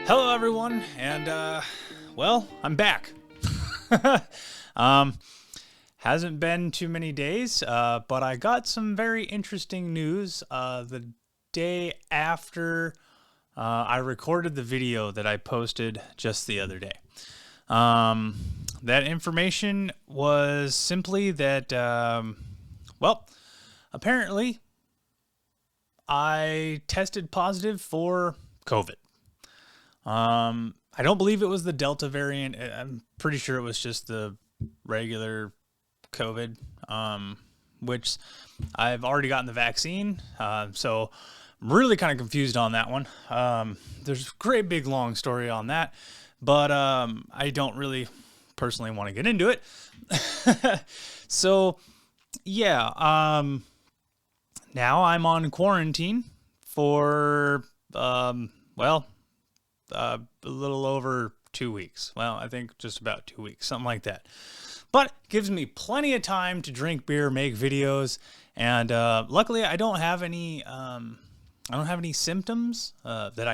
Hello, everyone, and well, I'm back. Hasn't been too many days, but I got some very interesting news the day after I recorded the video that I posted just the other day. That information was simply that, well, apparently I tested positive for COVID. I don't believe it was the Delta variant. I'm pretty sure it was just the regular COVID, which I've already gotten the vaccine. So I'm really kind of confused on that one. There's a great big long story on that, but I don't really personally want to get into it. So yeah, now I'm on quarantine for, a little over 2 weeks. Well, I think just about 2 weeks, something like that. But gives me plenty of time to drink beer, make videos, and luckily I don't have any. I don't have any symptoms that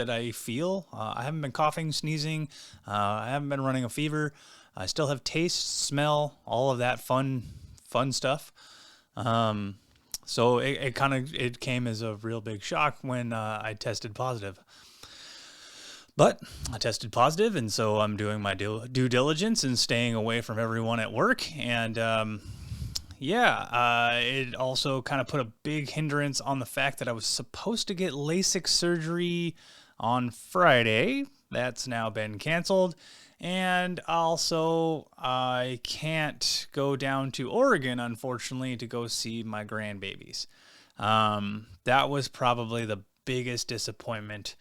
I feel. I haven't been coughing, sneezing. I haven't been running a fever. I still have taste, smell, all of that fun stuff. So it came as a real big shock when I tested positive. But I tested positive, and so I'm doing my due diligence and staying away from everyone at work. And it also kind of put a big hindrance on the fact that I was supposed to get LASIK surgery on Friday. That's now been canceled. And also, I can't go down to Oregon, unfortunately, to go see my grandbabies. That was probably the biggest disappointment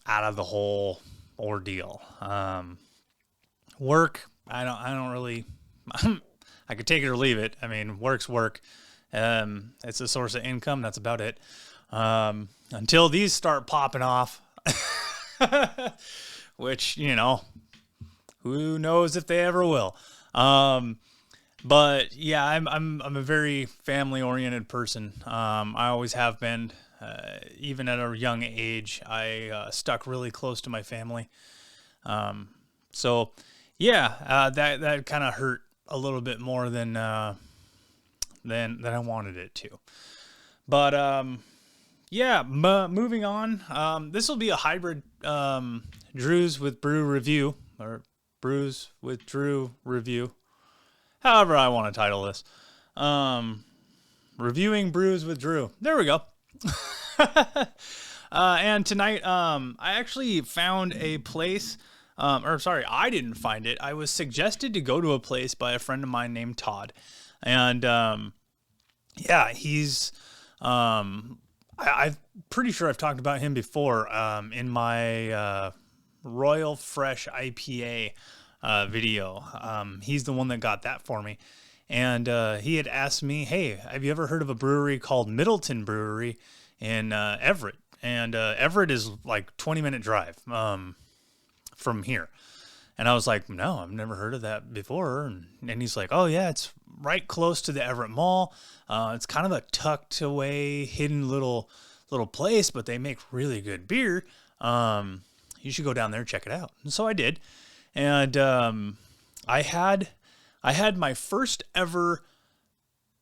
out of the whole ordeal. Work, I don't really, I could take it or leave it. I mean, work's work. It's a source of income. That's about it. Until these start popping off, which, who knows if they ever will. But yeah, I'm a very family oriented person. I always have been. Even at a young age, I stuck really close to my family. So yeah, that kind of hurt a little bit more than I wanted it to. But moving on. This will be a hybrid Drews with Brew review, or Brews with Drew review. However I want to title this. Reviewing Brews with Drew. There we go. And tonight, I actually found a place, I didn't find it. I was suggested to go to a place by a friend of mine named Todd. And, he's, I'm pretty sure I've talked about him before, in my, Royal Fresh IPA, video. He's the one that got that for me. And he had asked me, hey, have you ever heard of a brewery called Middleton Brewery in Everett? And Everett is like 20-minute drive from here. And I was like, no, I've never heard of that before. And he's like, oh, yeah, it's right close to the Everett Mall. It's kind of a tucked away, hidden little place, but they make really good beer. You should go down there and check it out. And so I did. And I had my first ever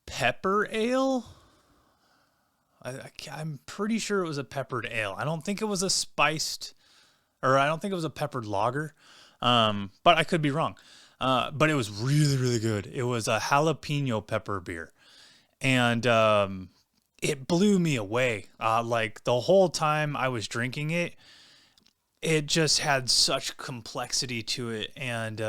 pepper ale. I'm pretty sure it was a peppered ale. I don't think it was a peppered lager. But I could be wrong. But it was really, really good. It was a jalapeno pepper beer. And it blew me away. Like the whole time I was drinking it, it just had such complexity to it. And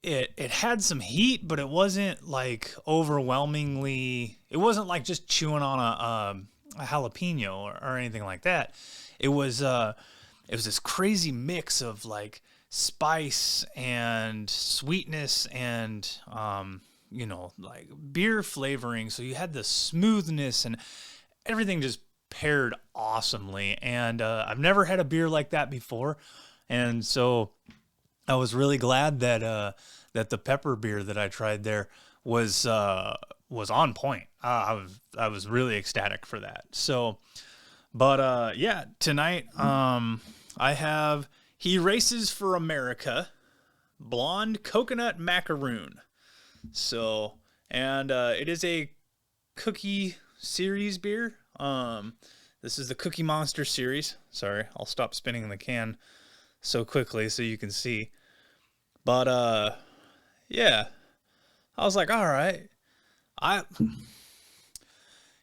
it had some heat, but it wasn't like overwhelmingly, it wasn't like just chewing on a jalapeno or anything like that. It was this crazy mix of like spice and sweetness and, like beer flavoring. So you had the smoothness and everything just paired awesomely. And, I've never had a beer like that before. And so I was really glad that the pepper beer that I tried there was on point. I was really ecstatic for that. So But yeah, tonight I have He Races for America Blonde Coconut Macaroon. So, and it is a cookie series beer. This is the Cookie Monster series. Sorry, I'll stop spinning the can so quickly so you can see. But yeah, I was like, all right,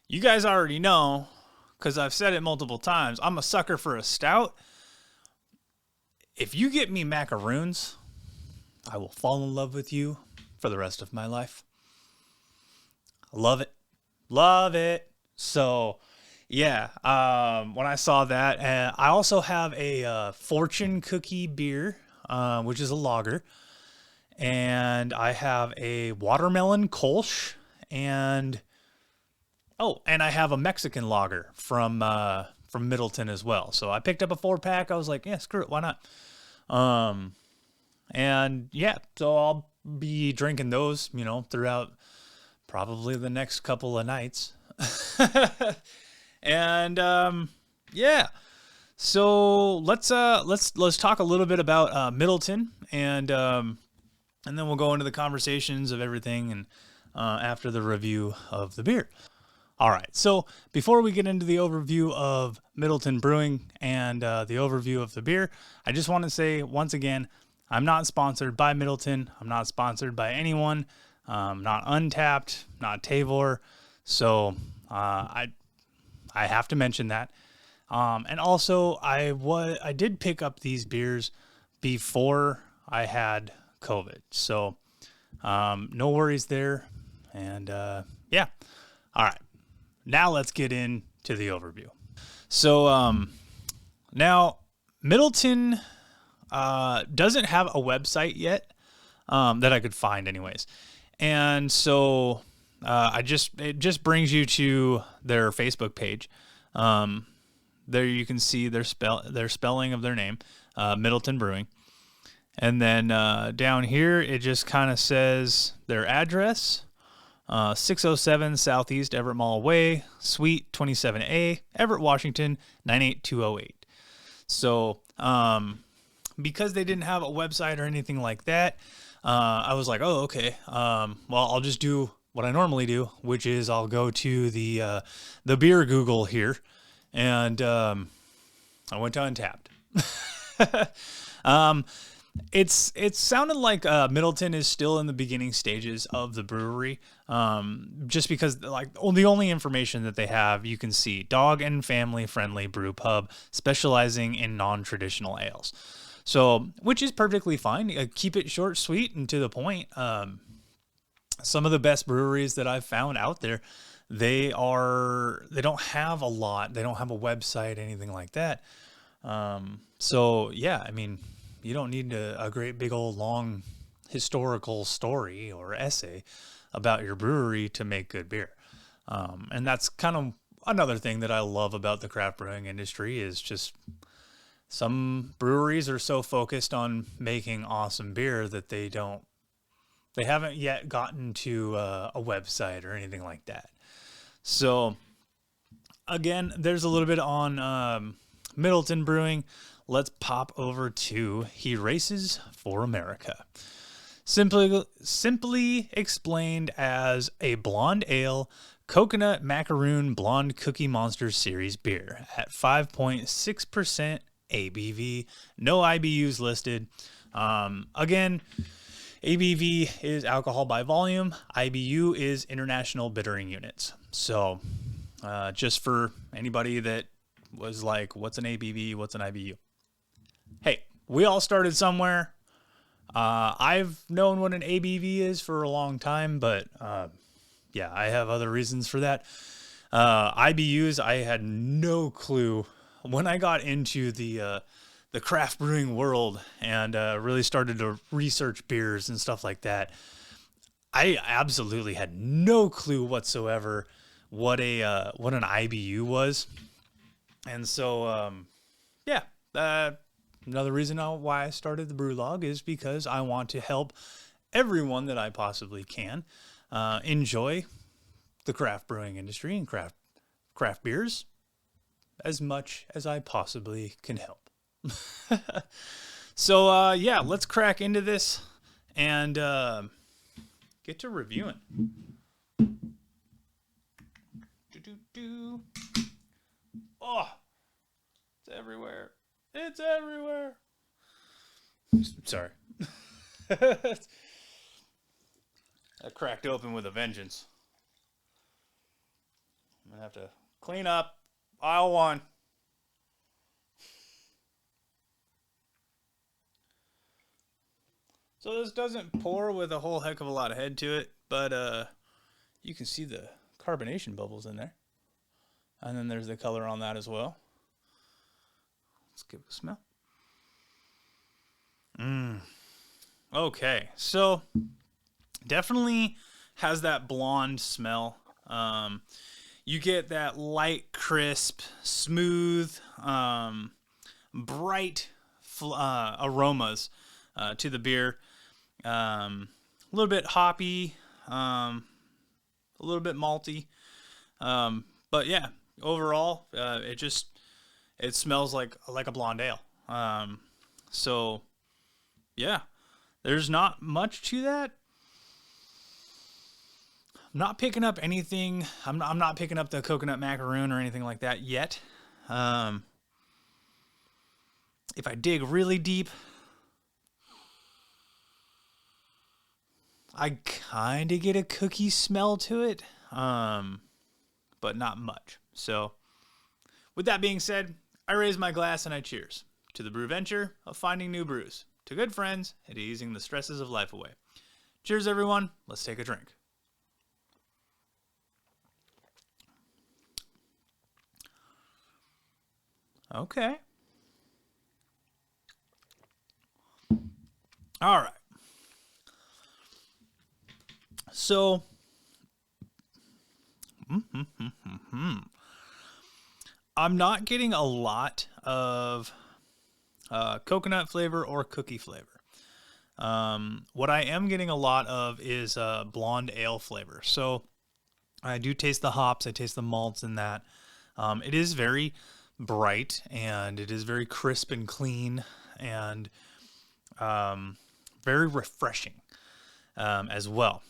you guys already know, because I've said it multiple times, I'm a sucker for a stout. If you get me macaroons, I will fall in love with you for the rest of my life. I love it. Love it. So, yeah, when I saw that, I also have a fortune cookie beer, which is a lager. And I have a watermelon Kolsch. And, and I have a Mexican lager from Middleton as well. So I picked up a 4-pack. I was like, yeah, screw it. Why not? And yeah, so I'll be drinking those, throughout probably the next couple of nights. And yeah, so let's talk a little bit about Middleton, and then we'll go into the conversations of everything, and after the review of the beer. All right, so before we get into the overview of Middleton Brewing and the overview of the beer, I just want to say once again, I'm not sponsored by Middleton. I'm not sponsored by anyone. Not Untapped, not Tavor. So I have to mention that. And also, I did pick up these beers before I had COVID. So no worries there. And yeah. All right. Now let's get into the overview. So now Middleton doesn't have a website yet that I could find anyways. And so it just brings you to their Facebook page. There you can see their spelling of their name, Middleton Brewing. And then down here, it just kind of says their address, 607 Southeast Everett Mall Way, Suite 27A, Everett, Washington, 98208. So because they didn't have a website or anything like that, I was like, oh, okay. Well, I'll just do what I normally do, which is I'll go to the beer Google here, and I went to Untapped. It's sounded like Middleton is still in the beginning stages of the brewery, just because the only information that they have, you can see dog and family friendly brew pub specializing in non-traditional ales. So, which is perfectly fine. Keep it short, sweet, and to the point. Some of the best breweries that I've found out there, they don't have a lot. They don't have a website, anything like that. So yeah, I mean, you don't need a great big old long historical story or essay about your brewery to make good beer. And that's kind of another thing that I love about the craft brewing industry is just some breweries are so focused on making awesome beer that they haven't yet gotten to a website or anything like that. So again, there's a little bit on Middleton Brewing. Let's pop over to He Races for America. Simply explained as a blonde ale, coconut macaroon blonde Cookie Monster series beer at 5.6% ABV. No IBUs listed. Again, ABV is alcohol by volume. IBU is international bittering units. So just for anybody that was like, what's an ABV? What's an IBU? Hey, we all started somewhere. I've known what an ABV is for a long time, but yeah, I have other reasons for that. IBUs, I had no clue when I got into the craft brewing world and really started to research beers and stuff like that. I absolutely had no clue whatsoever what an IBU was, and so yeah. Another reason why I started the Brew Log is because I want to help everyone that I possibly can enjoy the craft brewing industry and craft beers as much as I possibly can help. So, yeah, let's crack into this and get to reviewing. Oh, it's everywhere. It's everywhere. Sorry. That cracked open with a vengeance. I'm going to have to clean up aisle 1. So this doesn't pour with a whole heck of a lot of head to it, but you can see the carbonation bubbles in there. And then there's the color on that as well. Let's give it a smell. Okay, so definitely has that blonde smell. You get that light, crisp, smooth, bright aromas to the beer. A little bit hoppy, a little bit malty. But yeah, overall, it smells like a blonde ale. So yeah, there's not much to that. I'm not picking up anything. I'm not picking up the coconut macaroon or anything like that yet. If I dig really deep, I kind of get a cookie smell to it, but not much. So with that being said, I raise my glass and I cheers to the brew venture of finding new brews, to good friends, and to easing the stresses of life away. Cheers, everyone. Let's take a drink. Okay. All right. So, I'm not getting a lot of coconut flavor or cookie flavor. What I am getting a lot of is blonde ale flavor. So I do taste the hops. I taste the malts in that. It is very bright and it is very crisp and clean and very refreshing as well.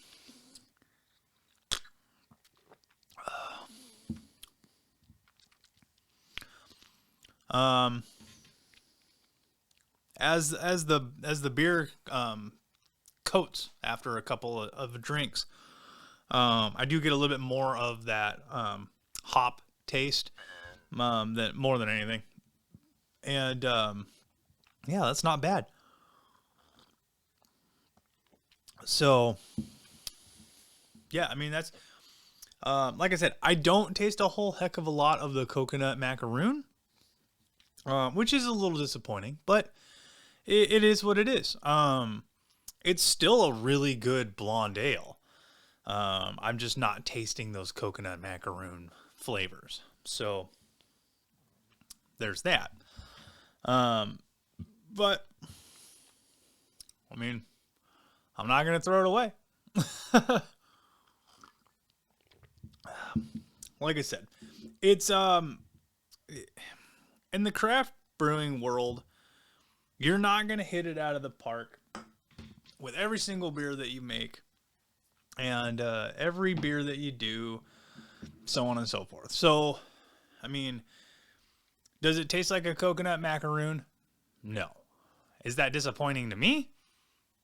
As the beer coats after a couple of drinks, I do get a little bit more of that hop taste than more than anything, and yeah, that's not bad. So yeah, I mean that's like I said, I don't taste a whole heck of a lot of the coconut macaroon, which is a little disappointing, but it is what it is. It's still a really good blonde ale. I'm just not tasting those coconut macaroon flavors. So there's that. But I mean, I'm not going to throw it away. Like I said, it's in the craft brewing world, you're not going to hit it out of the park with every single beer that you make and every beer that you do, so on and so forth. So, I mean, does it taste like a coconut macaroon? No. Is that disappointing to me?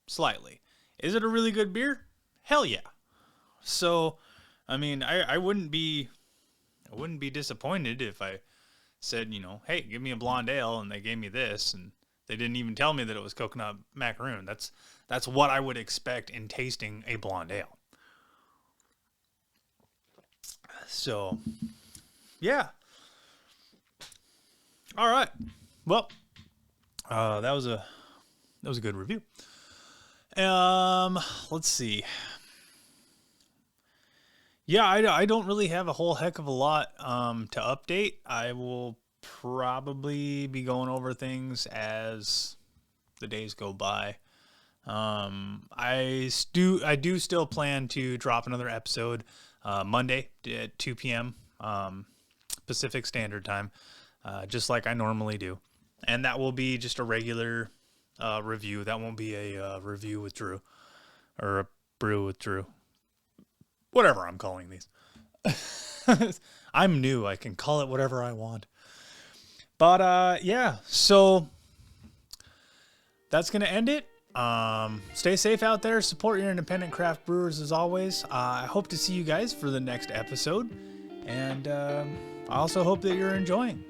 Slightly. Is it a really good beer? Hell yeah. So, I mean, I wouldn't be disappointed if I said, you know, hey, give me a blonde ale, and they gave me this, and they didn't even tell me that it was coconut macaroon. That's what I would expect in tasting a blonde ale. So, yeah. All right. Well, that was a good review. Let's see. Yeah, I don't really have a whole heck of a lot to update. I will probably be going over things as the days go by. I do still plan to drop another episode Monday at 2 p.m. Pacific Standard Time. just like I normally do. And that will be just a regular review. That won't be a review with Drew or a brew with Drew. Whatever I'm calling these. I'm new. I can call it whatever I want. But yeah, so that's going to end it. Stay safe out there. Support your independent craft brewers as always. I hope to see you guys for the next episode. And I also hope that you're enjoying.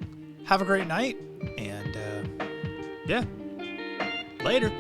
Have a great night. And yeah, later.